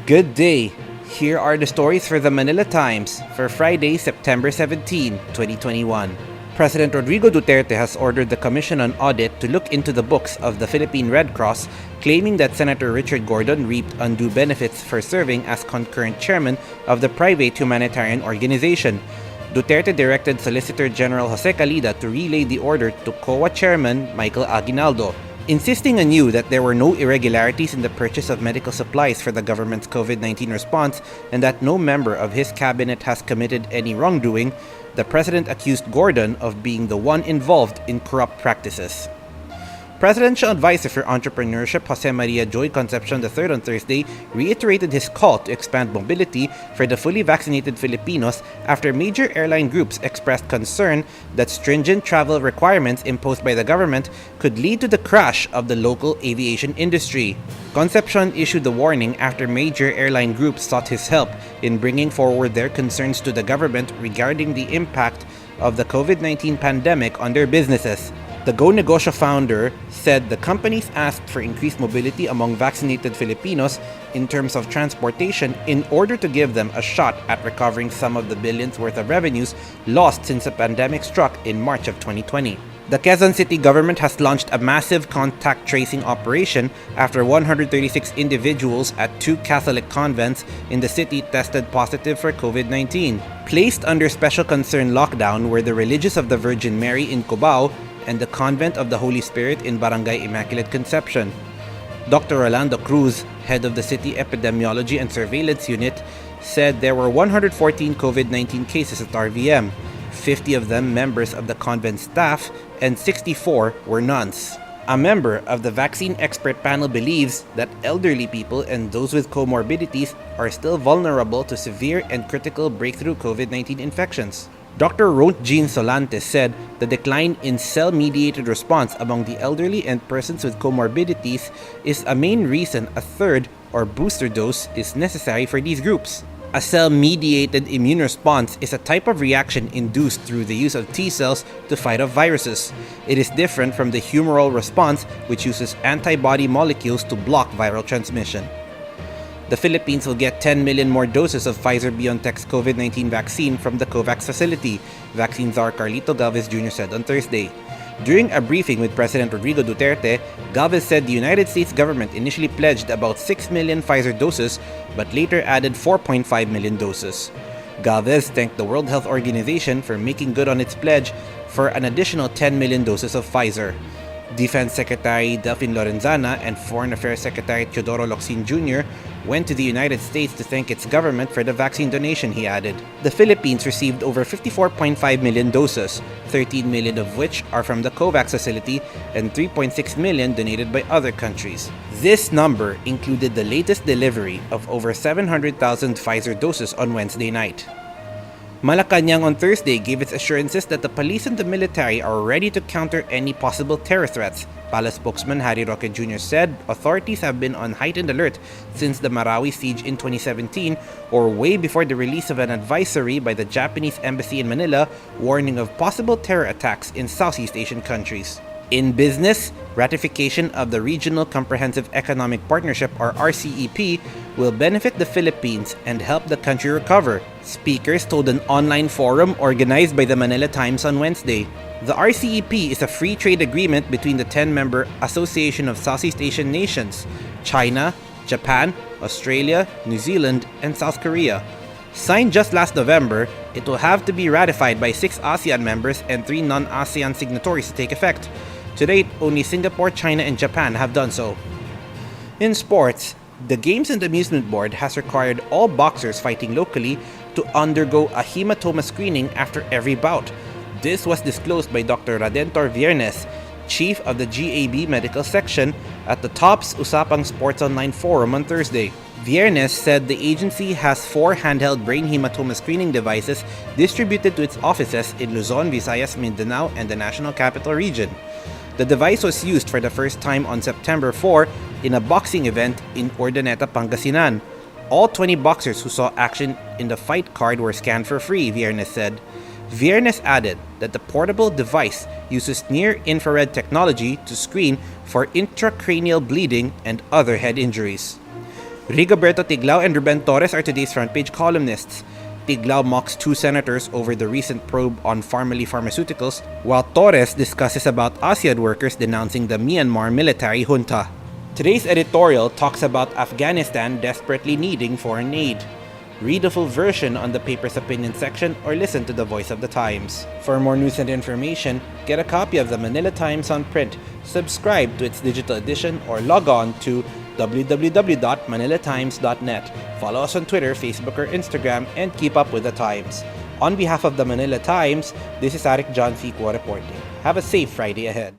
Good day. Here are the stories for the Manila Times for Friday, September 17, 2021. President Rodrigo Duterte has ordered the Commission on Audit to look into the books of the Philippine Red Cross, claiming that Senator Richard Gordon reaped undue benefits for serving as concurrent chairman of the private humanitarian organization. Duterte directed Solicitor General Jose Calida to relay the order to KUWTT Chairman Michael Aguinaldo, insisting anew that there were no irregularities in the purchase of medical supplies for the government's COVID-19 response and that no member of his cabinet has committed any wrongdoing. The president accused Gordon of being the one involved in corrupt practices. Presidential Advisor for Entrepreneurship Jose Maria Joy Concepcion III on Thursday reiterated his call to expand mobility for the fully vaccinated Filipinos after major airline groups expressed concern that stringent travel requirements imposed by the government could lead to the crash of the local aviation industry. Concepcion issued the warning after major airline groups sought his help in bringing forward their concerns to the government regarding the impact of the COVID-19 pandemic on their businesses. The Go Negosyo founder said the companies asked for increased mobility among vaccinated Filipinos in terms of transportation in order to give them a shot at recovering some of the billions worth of revenues lost since the pandemic struck in March of 2020. The Quezon City government has launched a massive contact tracing operation after 136 individuals at 2 Catholic convents in the city tested positive for COVID-19. Placed under special concern lockdown were the Religious of the Virgin Mary in Cubao and the Convent of the Holy Spirit in Barangay Immaculate Conception. Dr. Rolando Cruz, head of the City Epidemiology and Surveillance Unit, said there were 114 COVID-19 cases at RVM, 50 of them members of the convent staff, and 64 were nuns. A member of the vaccine expert panel believes that elderly people and those with comorbidities are still vulnerable to severe and critical breakthrough COVID-19 infections. Dr. Jean Solantes said the decline in cell-mediated response among the elderly and persons with comorbidities is a main reason a third or booster dose is necessary for these groups. A cell-mediated immune response is a type of reaction induced through the use of T cells to fight off viruses. It is different from the humoral response, which uses antibody molecules to block viral transmission. The Philippines will get 10 million more doses of Pfizer-BioNTech's COVID-19 vaccine from the COVAX facility, vaccine czar Carlito Galvez Jr. said on Thursday. During a briefing with President Rodrigo Duterte, Galvez said the United States government initially pledged about 6 million Pfizer doses, but later added 4.5 million doses. Galvez thanked the World Health Organization for making good on its pledge for an additional 10 million doses of Pfizer. Defense Secretary Delfin Lorenzana and Foreign Affairs Secretary Teodoro Locsin Jr. went to the United States to thank its government for the vaccine donation, he added. The Philippines received over 54.5 million doses, 13 million of which are from the COVAX facility and 3.6 million donated by other countries. This number included the latest delivery of over 700,000 Pfizer doses on Wednesday night. Malacanang on Thursday gave its assurances that the police and the military are ready to counter any possible terror threats. Palace spokesman Harry Roque Jr. said authorities have been on heightened alert since the Marawi siege in 2017, or way before the release of an advisory by the Japanese embassy in Manila warning of possible terror attacks in Southeast Asian countries. In business, ratification of the Regional Comprehensive Economic Partnership or RCEP will benefit the Philippines and help the country recover, speakers told an online forum organized by the Manila Times on Wednesday. The RCEP is a free trade agreement between the 10-member Association of Southeast Asian Nations, China, Japan, Australia, New Zealand, and South Korea. Signed just last November, it will have to be ratified by 6 ASEAN members and 3 non-ASEAN signatories to take effect. To date, only Singapore, China, and Japan have done so. In sports, the Games and Amusement Board has required all boxers fighting locally to undergo a hematoma screening after every bout. This was disclosed by Dr. Radentor Viernes, chief of the GAB medical section, at the TOPS Usapang Sports Online Forum on Thursday. Viernes said the agency has 4 handheld brain hematoma screening devices distributed to its offices in Luzon, Visayas, Mindanao, and the National Capital Region. The device was used for the first time on September 4 in a boxing event in Urdaneta, Pangasinan. All 20 boxers who saw action in the fight card were scanned for free, Viernes said. Viernes added that the portable device uses near-infrared technology to screen for intracranial bleeding and other head injuries. Rigoberto Tiglao and Ruben Torres are today's front page columnists. Tiglao mocks two senators over the recent probe on Pharmally Pharmaceuticals, while Torres discusses about ASEAN workers denouncing the Myanmar military junta. Today's editorial talks about Afghanistan desperately needing foreign aid. Read the full version on the paper's opinion section or listen to the voice of the Times. For more news and information, get a copy of the Manila Times on print, subscribe to its digital edition, or log on to www.manilatimes.net. Follow us on Twitter, Facebook, or Instagram, and keep up with the Times. On behalf of the Manila Times, this is Arik John Sequo reporting. Have a safe Friday ahead.